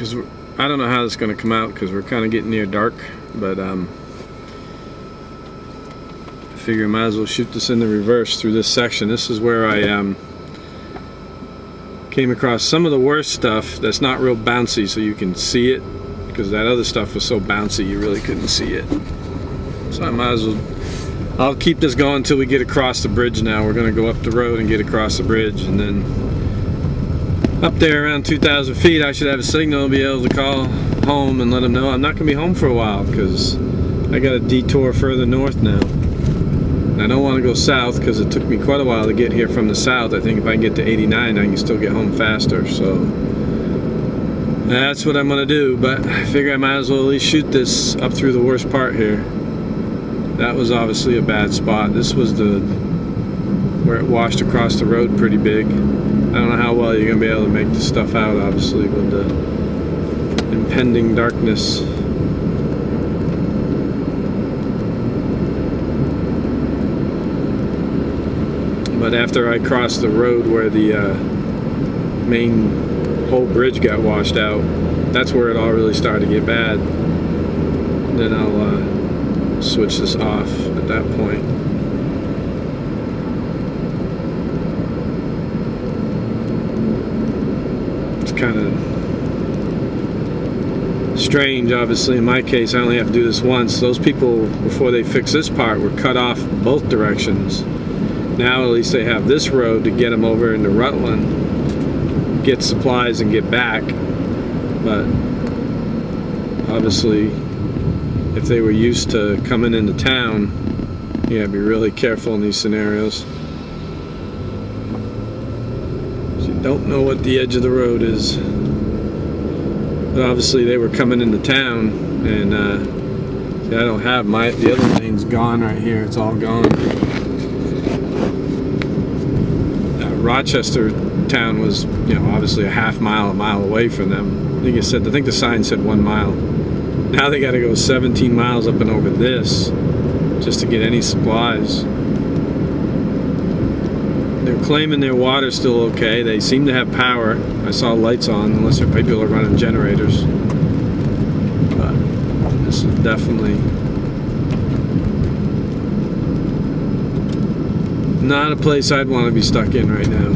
because I don't know how this is going to come out because we're kind of getting near dark, but I figure I might as well shoot this in the reverse through this section. This is where I came across some of the worst stuff that's not real bouncy, so you can see it, because that other stuff was so bouncy you really couldn't see it. So I might as well, I'll keep this going until we get across the bridge. Now we're going to go up the road and get across the bridge, and then up there around 2,000 feet I should have a signal and be able to call home and let them know I'm not going to be home for a while, because I got a detour further north now. And I don't want to go south because it took me quite a while to get here from the south. I think if I can get to 89 I can still get home faster, so that's what I'm going to do. But I figure I might as well at least shoot this up through the worst part here. That was obviously a bad spot. This was where it washed across the road pretty big. I don't know how well you're going to be able to make this stuff out, obviously, with the impending darkness. But after I crossed the road where the main whole bridge got washed out, that's where it all really started to get bad. Then I'll switch this off at that point. It's kind of strange, obviously. In my case, I only have to do this once. Those people, before they fix this part, were cut off both directions. Now at least they have this road to get them over into Rutland, get supplies and get back. But obviously, if they were used to coming into town, you gotta be really careful in these scenarios. So you don't know what the edge of the road is. But obviously they were coming into town, and see, I don't have the other lane's gone right here. It's all gone. Rochester town was, obviously a mile away from them. I think the sign said 1 mile. Now they got to go 17 miles up and over this just to get any supplies. They're claiming their water's still okay. They seem to have power. I saw lights on, unless their people are running generators. But this is definitely not a place I'd want to be stuck in right now.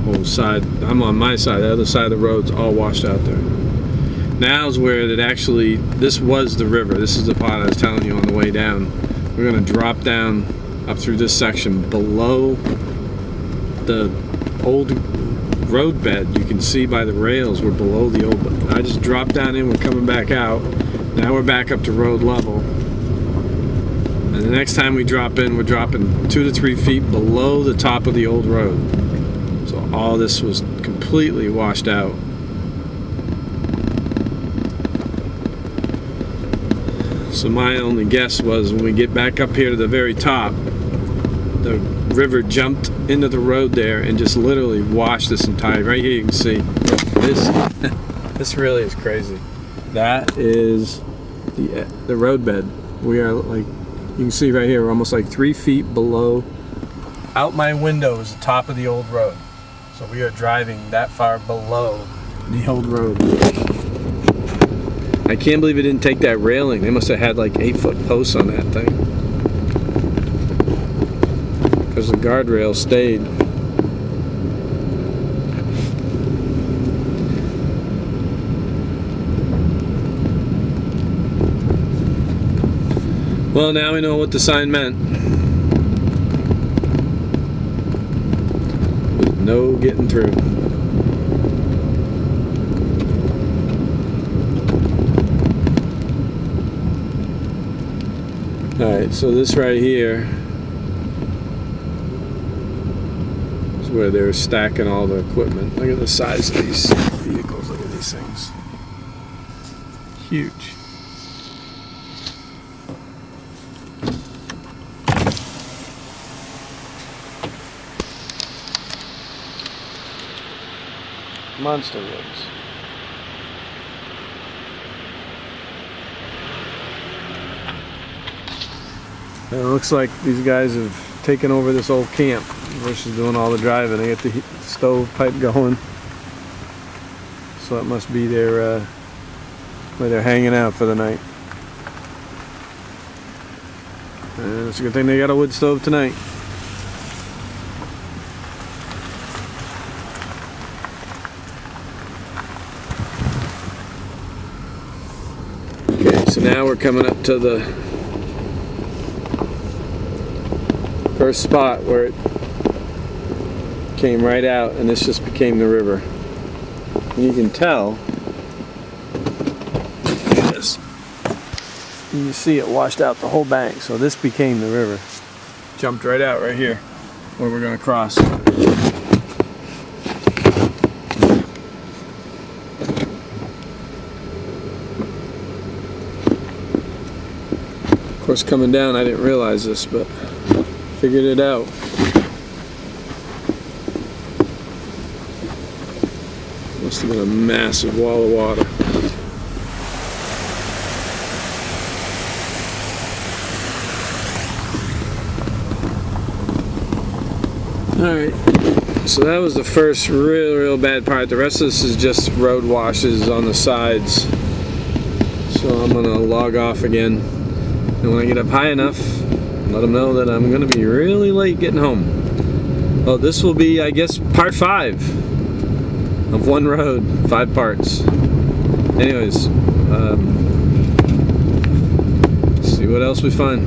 Whole side, I'm on my side, the other side of the road's all washed out there. Now's where this was the river. This is the part I was telling you on the way down. We're going to drop down up through this section below the old road bed. You can see by the rails we're below the old bed. I just dropped down in, we're coming back out. Now we're back up to road level. And the next time we drop in, we're dropping 2 to 3 feet below the top of the old road. So all this was completely washed out. So my only guess was when we get back up here to the very top, the river jumped into the road there and just literally washed this entire, right here you can see this. This really is crazy. That is the road bed. We are, like, you can see right here, we're almost like 3 feet below. Out my window is the top of the old road. So we are driving that far below the old road. I can't believe it didn't take that railing. They must have had like 8-foot posts on that thing, because the guardrail stayed. Well, now we know what the sign meant. With no getting through. Alright, so this right here is where they're stacking all the equipment. Look at the size of these vehicles. Look at these things. Huge. Monster rigs. It looks like these guys have taking over this old camp versus doing all the driving. They got the stovepipe going, so that must be their where they're hanging out for the night. And it's a good thing they got a wood stove tonight. Okay, so now we're coming up to the first spot where it came right out, and this just became the river. And you can tell, look at this, you can see it washed out the whole bank, so this became the river. Jumped right out right here where we're going to cross. Of course, coming down I didn't realize this, but figured it out. Must have been a massive wall of water. Alright, so that was the first real bad part. The rest of this is just road washes on the sides. So I'm going to log off again. And when I get up high enough, let them know that I'm going to be really late getting home. Well, this will be, I guess, part 5 of one road, 5 parts. Anyways, see what else we find.